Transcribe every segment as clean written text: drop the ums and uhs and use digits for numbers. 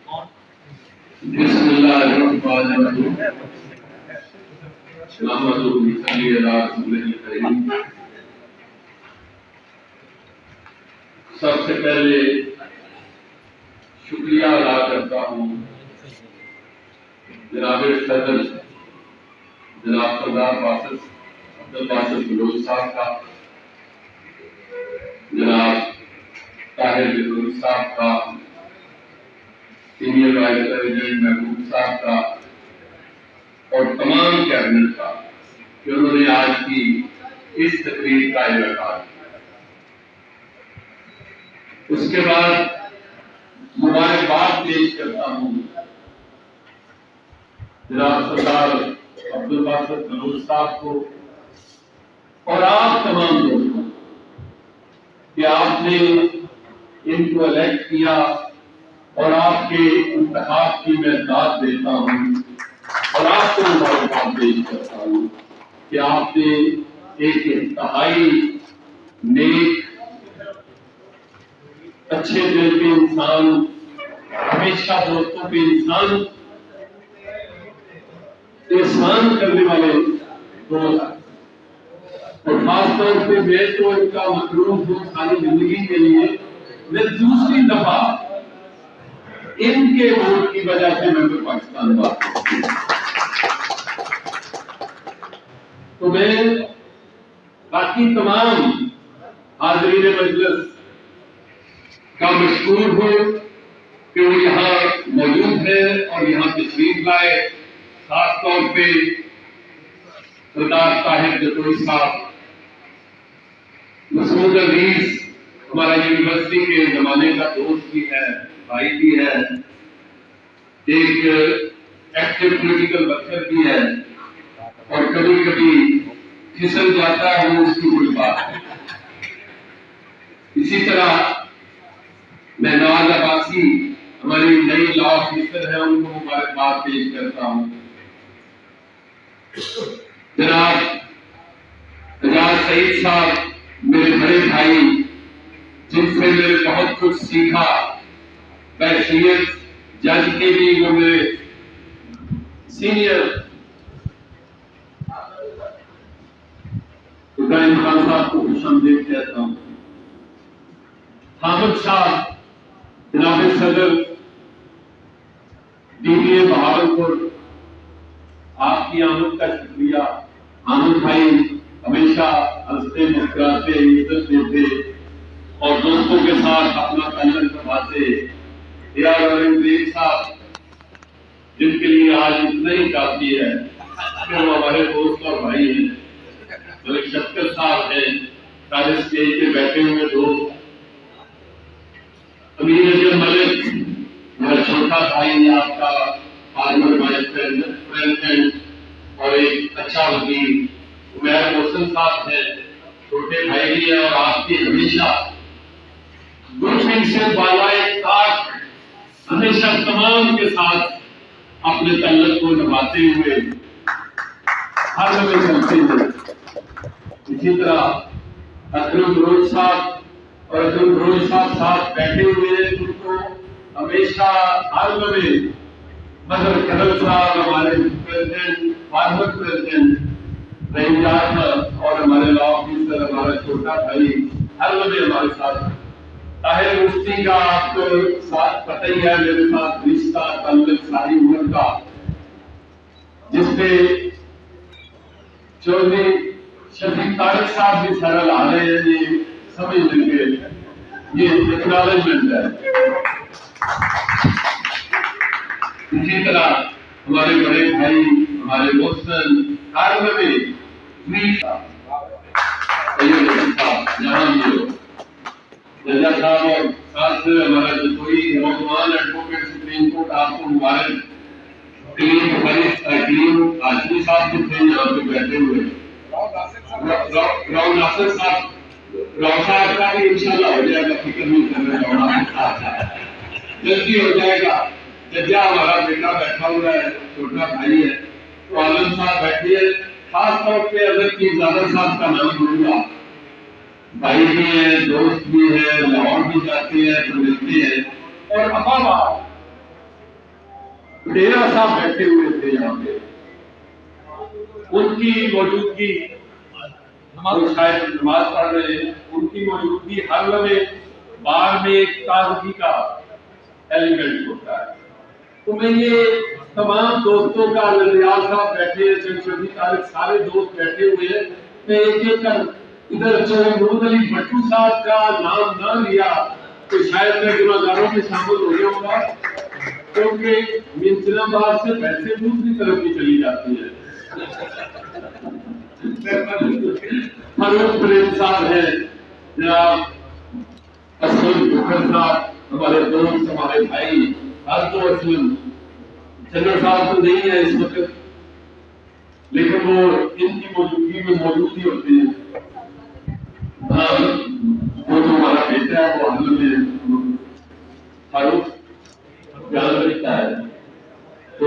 بسم اللہ الرحمن الرحیم نحمدہ ونصلی علی رسولہ الکریم۔ سب سے پہلے شکریہ ادا کرتا ہوں جناب صدر جناب سردار عبدالباسط بلوچ صاحب کا، جناب طاہر بلوچ صاحب کا، سینئر وائس پریزیڈنٹ محبوب صاحب کا اور تمام کیبنٹ کا کہ انہوں نے آج کی اس تقریب کا انعقاد کیا۔ اس کے بعد مبارکباد پیش کرتا ہوں جناب سردار عبدالباسط بلوچ صاحب کو اور آپ تمام دوستوں کہ آپ نے ان کو الیکٹ کیا اور آپ کے انتخاب کی میں داد دیتا ہوں اور آپ کو مبارکباد پیش کرتا ہوں کہ آپ نے ایک انتہائی نیک اچھے دل کے انسان، ہمیشہ دوستوں کے انسان، احسان کرنے والے دوست، اور خاص طور پہ میں تو ان کا مقروض ہوں ساری زندگی کے لیے۔ میں دوسری دفعہ ان کے ووٹ کی وجہ سے میں پاکستان بات تو میں باقی تمام حاضرین مجلس کا مشکور ہوں کہ وہ یہاں موجود ہے اور یہاں تشریف لائے، خاص طور پہ سردار طاہر جتوئی صاحب، مسعود عزیز ہمارا یونیورسٹی کے زمانے کا دوست بھی ہے، بھائی بھی ہے، ایک ایکٹیو پولیٹیکل ورکر بھی ہے اور کبھی کبھی پھسل جاتا ہے، وہ اس کی بڑی بات ہے۔ اسی طرح میں نواز عباسی ہماری نئی لا آفیسر ہے، ان کو مبارکباد پیش کرتا ہوں۔ جناب اعجاز سعید صاحب میرے بڑے بھائی، جن سے میں نے بہت کچھ سیکھا، بحیثیت جج کے بھی وہ میرے سینئر، ابراہیم خان صاحب کو خوش آمدید کہتا ہوں۔ حامد صاحب جناب صدر DBA بہاولپور، آپ کی آمد کا شکریہ۔ حامد بھائی ہمیشہ ہنستے مسکراتے عزت دیتے اور دوستوں کے ساتھ اپنا تعلق نبھاتے۔ انگریز صاحب جن کے لیے آج اتنا ہی کافی ہے کہ وہ ہمارے دوست اور بھائی ہیں، ملک شفقت صاحب ہیں، سارے اسٹیج پہ بیٹھے ہوئے دوست، امیر اجم ملک میرا چھوٹا بھائی، آپ کا فارمر وائس پریزیڈنٹ اور ایک اچھا وکیل، عمیر محسن صاحب ہیں، چھوٹے بھائی بھی ہیں اور آپ کی ہمیشہ دشمن سے بالائے طاق ہمیشہ تمام کے ساتھ اپنے تعلق کو نبھاتے ہوئے ہر جگہ چلتے ہیں۔ اسی طرح اکرم بلوچ صاحب اور اکرم بلوچ صاحب ساتھ بیٹھے ہوئے ہیں، ان کو ہمیشہ ہر جگہ مظہر کرم صاحب ہمارے پریزیڈنٹ، فارمر پریزیڈنٹ رحیم جان اور ہمارے لا آفیسر ہمارا چھوٹا بھائی ہر جگہ ہمارے ساتھ۔ طاہر مفتی کا آپ کو ساتھ پتہ ہی ہے، میرے ساتھ رشتہ تعلق ساری عمر کا، جس پہ چودھری شفیق طارق صاحب بھی سرل آ رہے ہیں، یہ سمجھ لیں گے، یہ ایکنالجمنٹ ہے۔ اسی طرح ہمارے بڑے بھائی، ہمارے محسن ہر میں جہاں بھی ہو، ججا صاحب اور ساتھ سے ہمارا جتوئی نوجوان ایڈوکیٹ سپریم کورٹ، آپ کو مبارک۔ کلیم آشمی صاحب جو تھے یہاں پہ بیٹھے ہوئے، راؤ ناصر صاحب، راؤ صاحب کا بھی انشاءاللہ ہو جائے گا، فکر نہیں کرنا، جلدی ہو جائے گا۔ ججا ہمارا بیٹا بیٹھا ہوا ہے، چھوٹا بھائی ہے، تو عالم صاحب بیٹھے ہیں، خاص طور پہ حضرت زیادہ صاحب کا نام لوں گا، بھائی بھی ہیں، دوست بھی ہیں، لاہور بھی جاتے ہیں تو ملتے ہیں، اور ابا ڈیرا صاحب بیٹھے ہوئے تھے یہاں پہ، ان کی موجودگی، شاید نماز پڑھ رہے ہیں، ان کی موجودگی ہر لمحے بار میں ایک تازگی کا ایلیمنٹ ہوتا ہے۔ تو میں یہ تمام دوستوں کا، للیال صاحب بیٹھے ہیں، شفیع طارق، سارے دوست بیٹھے ہوئے ہیں، میں ایک ایک کر ادھر محمود علی بھٹو صاحب کا نام نہ لیا تو شاید میں گناہگاروں میں شامل ہو گیا ہوگا، کیونکہ منچنا بار سے پیسے دوسری طرف کی چلی جاتی ہیں۔ فاروق پریم صاحب ہیں، جناب اسلم بکر صاحب، ہمارے دوست، ہمارے بھائی، ہر تو اسلم جنرل صاحب تو نہیں ہے اس وقت، لیکن وہ ان کی موجودگی میں موجود ہی ہوتے ہیں۔ وہ جو ہمارا بیٹا ہے وہ حل میں فاروق جان رکھتا ہے، تو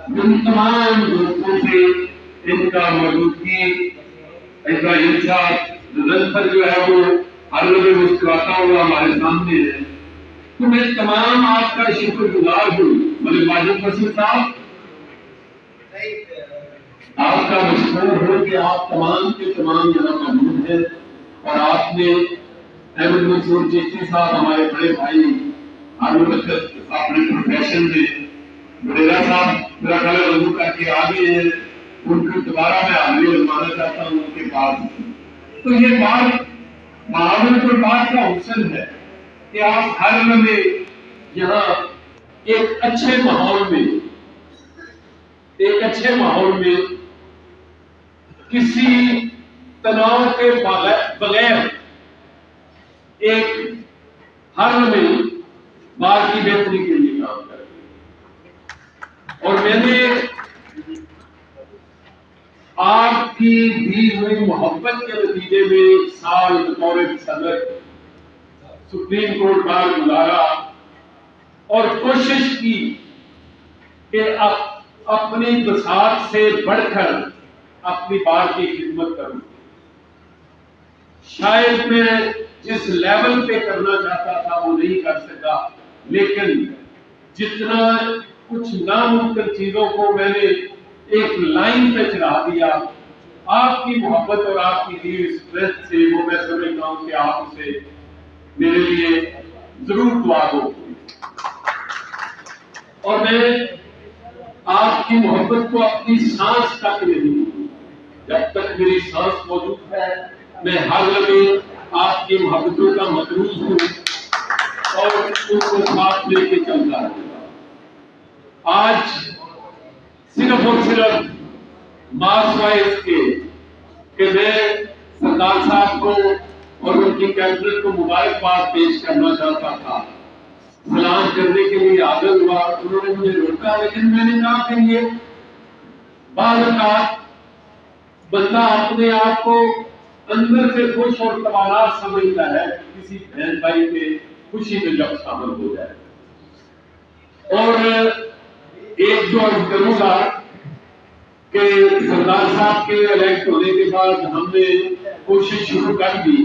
ان تمام دوستوں سے ان کا موجودگی، ان کا انصاف نظر جو ہے وہ ہر لمحے مسکراتا ہوا ہمارے سامنے ہے۔ تو میں تمام آپ کا شکر گزار ہوں، ملک واجد مسعود صاحب، آپ کا مشکور ہوں کہ آپ تمام کے تمام یہاں موجود ہیں، اور آپ نے احمد منصور چشتی صاحب، ہمارے بڑے بھائی، ہر وقت اپنے پروفیشن میں، بڈیرا صاحب میرا خیال رجوع کر کے آگے ہیں، ان کو دوبارہ میں حاضری لگوانا چاہتا ہوں ان کے پاس۔ تو یہ بات معاونت اور بات کا حسن ہے کہ آپ ہر لمحے یہاں ایک اچھے ماحول میں کسی تناؤ کے بغیر ایک ہر لمحے بات کی بہتری کے لیے کام کرتے ہیں۔ اور میں نے آپ کی دی ہوئی محبت کے نتیجے میں ایک سال بطور صدر سپریم کورٹ بار گزارا اور کوشش کی کہ اپنی بساط سے بڑھ کر اپنی بار کی خدمت کروں۔ شاید میں جس لیول پہ کرنا چاہتا تھا وہ نہیں کر سکا، لیکن جتنا کچھ ناممکن چیزوں کو میں نے ایک لائن پہ چڑھا دیا، آپ کی محبت اور آپ کی دی اسٹرینتھ سے، وہ میں سمجھتا ہوں کہ آپ سے میرے لیے ضرور دعا دو۔ اور میں آپ کی محبت کو اپنی سانس تک نہیں، جب تک میری سانس موجود ہے میں ہر لمحے آپ کی محبتوں کا مدعو ہوں اور ان کو ساتھ لے کے چلتا رہوں گا۔ آج صرف اور صرف ماس وائز کے کہ میں سردار صاحب کو اور ان کی کیبنٹ کو مبارکباد پیش کرنا چاہتا تھا، سلام کرنے کے لیے حاضر ہوا، انہوں نے مجھے روکا، لیکن میں نے کہا کہ یہ بعض اوقات بندہ اپنے آپ کو اندر سے خوش اور توانا سمجھتا ہے کسی بہن بھائی کے خوشی میں جب شامل ہو جائے۔ اور ایک جو عرض کروں گا کہ سردار صاحب کے الیکٹ ہونے کے بعد ہم نے کوشش شروع کر دی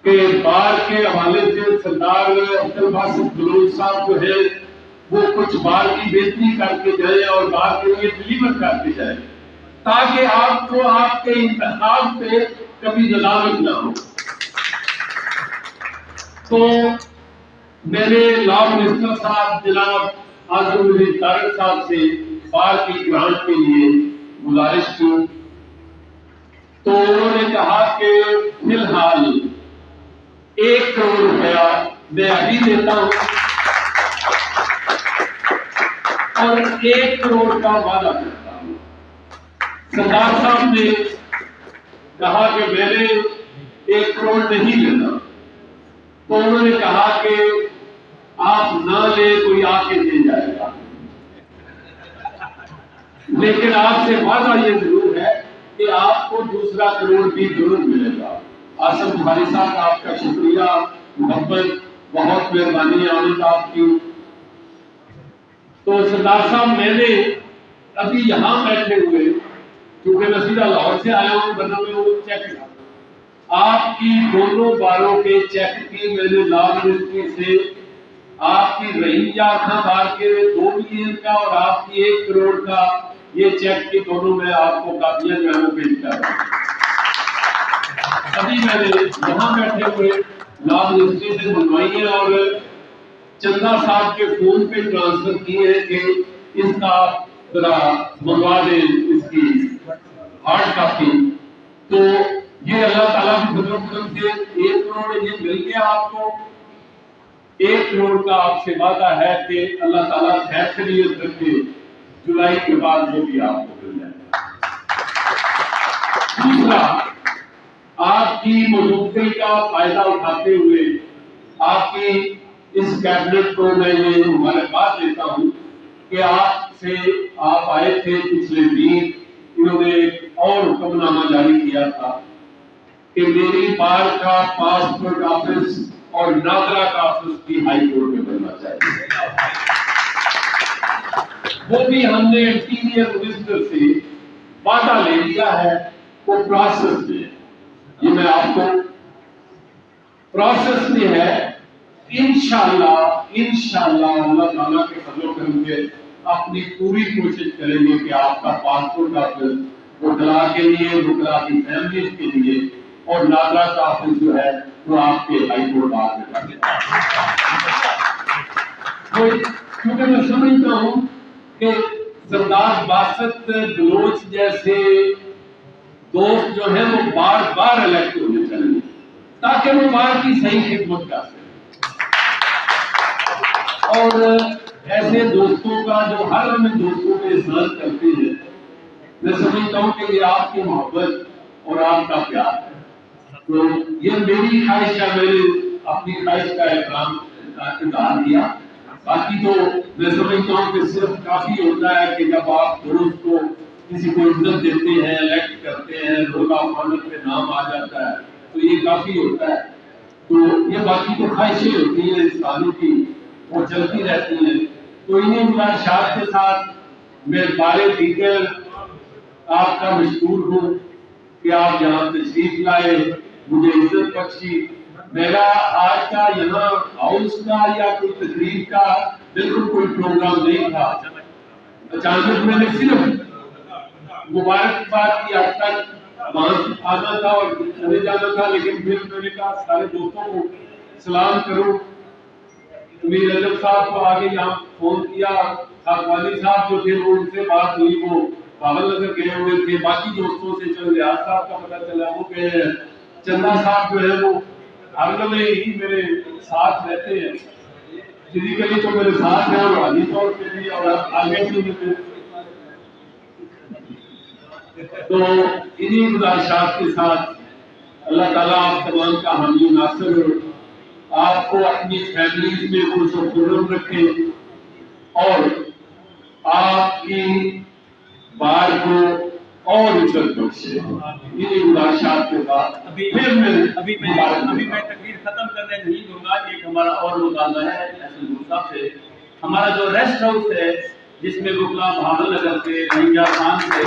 کہ بار کے حوالے سے سردار عبدالباسط بلوچ صاحب جو ہے وہ کچھ بار کی بہتری کر کے جائیں اور بار کے لیے ڈلیور کر کے جائیں، تاکہ آپ کو آپ کے انتخاب پہ کبھی ندامت نہ ہو۔ تو میں نے لا منسٹر صاحب جناب آزم علی طارق صاحب سے بار کی گرانٹ کے لیے گزارش کی، تو انہوں نے کہا کہ فی الحال 1 کروڑ روپیہ میں ابھی دیتا ہوں اور 1 کروڑ کا وعدہ کرتا ہوں۔ سردار صاحب نے کہا کہ میں نے 1 کروڑ نہیں لینا، تو انہوں نے کہا کہ آپ نہ لے کوئی آ کے دے جائے گا، لیکن آپ سے وعدہ یہ ضرور ہے کہ آپ کو 2 کروڑ بھی ضرور ملے گا۔ آصف بخاری صاحب آپ کا شکریہ، محبت، بہت مہربانی آمد آپ کی۔ تو سردار صاحب میں نے ابھی یہاں بیٹھے ہوئے، کیونکہ میں سیدھا لاہور سے آیا ہوں، ورنہ میں وہ چیک کرا آپ کی دونوں باروں کے چیک کی میں نے لا منسٹری سے آپ کی رحیم خان کے 2 ملین کا اور آپ کی 1 کروڑ کا یہ چیک کے دونوں میں آپ کو کاپیاں جو ہے وہ پیش کر رہا ہوں. ابھی میں نے یہاں بیٹھے ہوئے لا منسٹری سے منگوائی ہے اور چندہ صاحب کے فون پہ ٹرانسفر کیے ہیں کہ اس کا ذرا منگوا دیں اس کی ہارڈ کاپی. تو یہ اللہ تعالیٰ کی فضل و کرم سے 1 کروڑ یہ مل گیا آپ کو. 1 کروڑ کا آپ سے وعدہ ہے کہ اللہ تعالیٰ خیریت رکھے جولائی کے بعد وہ بھی آپ کو مل جائے. دوسرا، آپ کی موجودگی کا فائدہ اٹھاتے ہوئے آپ کی اس کیبنٹ کو میں یہ مبارکباد دیتا ہوں کہ آپ آئے تھے پچھلے دن. انہوں نے ایک اور حکم نامہ جاری کیا تھا کہ میری بار کا پاسپورٹ آفس اور ناظرہ کا آفس بھی ہائی کورٹ میں بننا چاہیے. وہ بھی ہم نے انٹیریئر منسٹر سے وعدہ لے لیا ہے، وہ پروسیس میں ہے. یہ میں آپ کو پروسیس میں ہے. انشاءاللہ اللہ تعالیٰ کے فضل و کرم سے اپنی پوری کوشش کریں گے کہ آپ کا پاسپورٹ آفس وکلا کے لیے، وکلا کی فیملیز کے لیے، اور ناظرہ کا آفس جو ہے وہ آپ کے ہائی کورٹ بعد میں کر دیتا ہے. کیونکہ میں سمجھتا ہوں کہ سردار باسط بلوچ جیسے دوست جو ہیں وہ بار بار الیکٹ ہونے چاہیے تاکہ وہ بار کی صحیح خدمت کر سکیں. اور ایسے دوستوں کا جو ہر ہمیں دوستوں کے احسان کرتے ہیں، میں سمجھتا ہوں کہ یہ آپ کی محبت اور آپ کا پیار ہے. تو یہ میری خواہش ہے، میں نے اپنی خواہش کا اظہار کیا. باقی تو میں سمجھتا ہوں کہ صرف کافی ہوتا ہے کہ جب آپ دوست کو کسی کو عزت دیتے ہیں، الیکٹ کرتے ہیں، رول آف آنر پہ نام آ جاتا ہے تو یہ کافی ہوتا ہے. تو یہ باقی تو خواہشیں ہوتی ہیں انسانوں کی، وہ چلتی رہتی ہیں. تو انہیں گزارشات کے ساتھ میں بارے دیگر آپ کا مشکور ہوں کہ آپ یہاں تشریف لائے، مجھے عزت بخشی. میرا آج کا یہاں ہاؤس کا یا کوئی تقریب کا بالکل کوئی پروگرام نہیں تھا. اچانک میں نے صرف مبارکباد کی حد تک وہاں آنا تھا اور چلے جانا تھا، لیکن پھر میں نے کہا سارے دوستوں کو سلام کروں. میر رجب صاحب کو آگے یہاں فون کیا، خاکوانی صاحب جو تھے وہ ان سے بات ہوئی، وہ پاگل نگر گئے ہوئے تھے. باقی دوستوں سے چل ریاض صاحب کا پتہ چلا وہ گئے ہیں. چندہ صاحب جو ہے وہ ہر میں ہی میرے ساتھ رہتے ہیں، فزیکلی تو میرے ساتھ ہیں اور حالی طور پہ بھی اور آگے بھی ملتے. تو انہی گزارشات کے ساتھ اللہ تعالیٰ آپ تمام کا حامی ناصر آپ کو اپنی فیملیز میں خوش و خرم رکھے اور آپ کی بار کو اور عزت بخشے. انہی گزارشات کے بعد ابھی میں تقریر ختم کرنے نہیں دوں گا. ایک ہمارا اور مطالبہ ہے صاحب سے، ہمارا جو ریسٹ ہاؤس ہے جس میں وکلا بہاول نگر سے، رنگیا خان سے،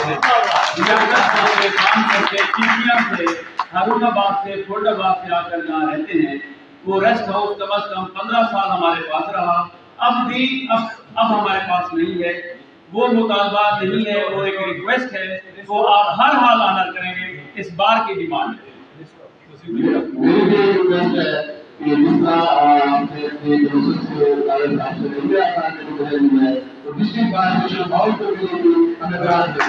چیپیاں سے، ہارون آباد سے، فولڈ آباد سے آ کر یہاں رہتے ہیں، وہ ریسٹ ہاؤس کم از کم 15 سال ہمارے پاس رہا. اب ہمارے پاس نہیں ہے. وہ مطالبہ نہیں ہے، وہ ایک ریکویسٹ ہے، وہ آپ ہر حال آنر کریں گے. اس بار کی ڈیمانڈ ہے. میری بھی ریکویسٹ ہے کہ جس طرح آپ نے اپنے دوست سے طالب صاحب سے ملے آتا ہے کہ مجھے ملا ہے تو پچھلی بار مجھے باؤل کو بھی ہمیں برات دے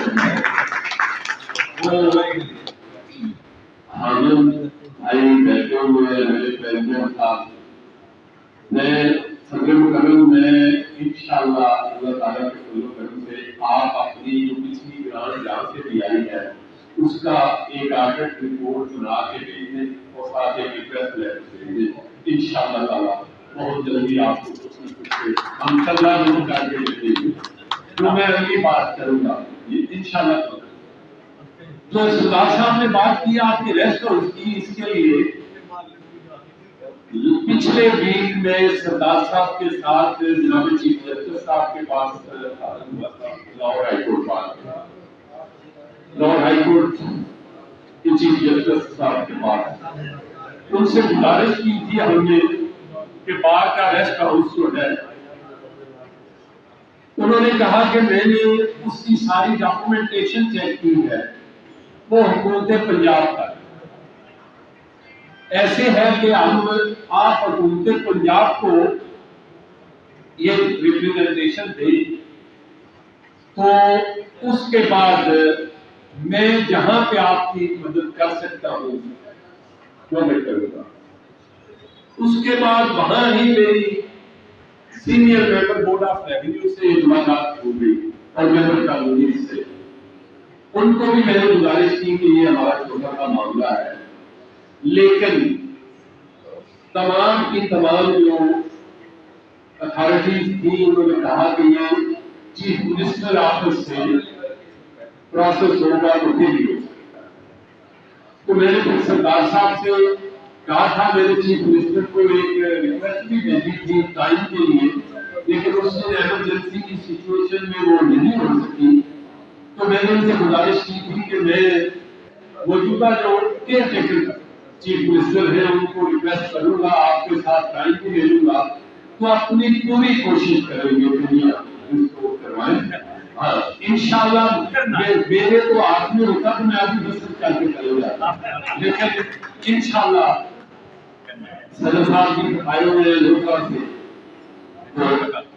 حاضر بھائی بیٹھے ہوئے میرے پریزیڈنٹ صاحب، میں صدر مکرم میں انشاءاللہ اللہ تعالیٰ کے فضل و کرم سے آپ اپنی جو پچھلی گرانٹ جہاں سے بھی آئی ہے اس کا ایک آڈٹ رپورٹ بنا کے بھیج دیں اور ساتھ ایک ریکویسٹ لیٹر بھیج دیں. انشاءاللہ تعالیٰ بہت جلدی آپ کو کچھ نہ کچھ ہم صلاح ضرور کر کے دیں گے. جو میں اگلی بات کروں گا یہ انشاءاللہ. جو سردار صاحب نے بات کی آپ کی ریسٹ ہاؤس کی، اس کے لیے پچھلے ویک میں سردار صاحب کے ساتھ جناب چیف جسٹس صاحب کے پاس لاہور ہائی کورٹ کے چیف جسٹس صاحب کے پاس ان سے گزارش کی تھی ہم نے کہ بار کا ریسٹ ہاؤس جو ہے انہوں نے کہا کہ میں نے اس کی ساری ڈاکومنٹیشن چیک کی ہے، وہ حکومت پنجاب کا ایسے ہے کہ ہم آپ حکومت پنجاب کو یہ ریپریزنٹیشن دیں تو اس کے بعد میں جہاں پہ آپ کی مدد کر سکتا ہوں وہ میں کروں گا۔ اس کے بعد وہاں ہی میری senior member board of revenue سے ملاقات ہو گئی اور ممبر قانونی سے، ان کو بھی میں نے گزارش کی کہ یہ ہمارا چھوٹا سا معاملہ ہے، لیکن تمام کی تمام جو اتھارٹیز تھی انہوں نے کہا کہ یہ چیف منسٹر آفس سے پروسیس ہوگا تو پھر ہی ہو سکتا ہے۔ تو میں نے پھر سردار صاحب سے کہا تھا، میرے چیف منسٹر کو ایک ریکویسٹ بھی بھیجی تھی ٹائم کے لیے، لیکن اس میں ایمرجنسی کی سچویشن میں وہ نہیں ہو سکی، تو میں نے ان سے گزارش کی تھی کہ میں موجودہ جو کیئر ٹیکر چیف منسٹر ہیں ان کو ریکویسٹ کروں گا، آپ کے ساتھ ٹائم بھی لے لوں گا، تو اپنی پوری کوشش کریں گے کہ اس کو کروائیں۔ ہاں انشاءاللہ میرے تو ہاتھ میں ہوتا تو میں ابھی بس کر کے کرے جاتا، لیکن انشاءاللہ صدر صاحب کی آئے ہوئے لوگوں سے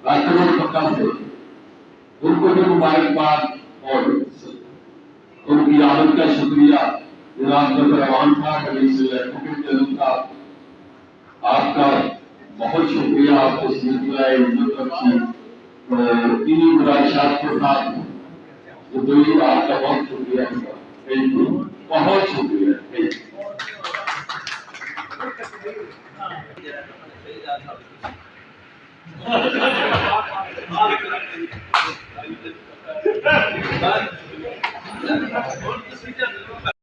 راجکمل پکا سے ان کو بھی مبارکباد اور ان کی آمد کا شکریہ۔ جناب رحمان صاحب صاحب آپ کا بہت شکریہ، آپ کو سلسلہ عزت بخشی انہی گزارشات کے ساتھ جو آپ کا بہت شکریہ، تھینک یو، بہت شکریہ، تھینک یو۔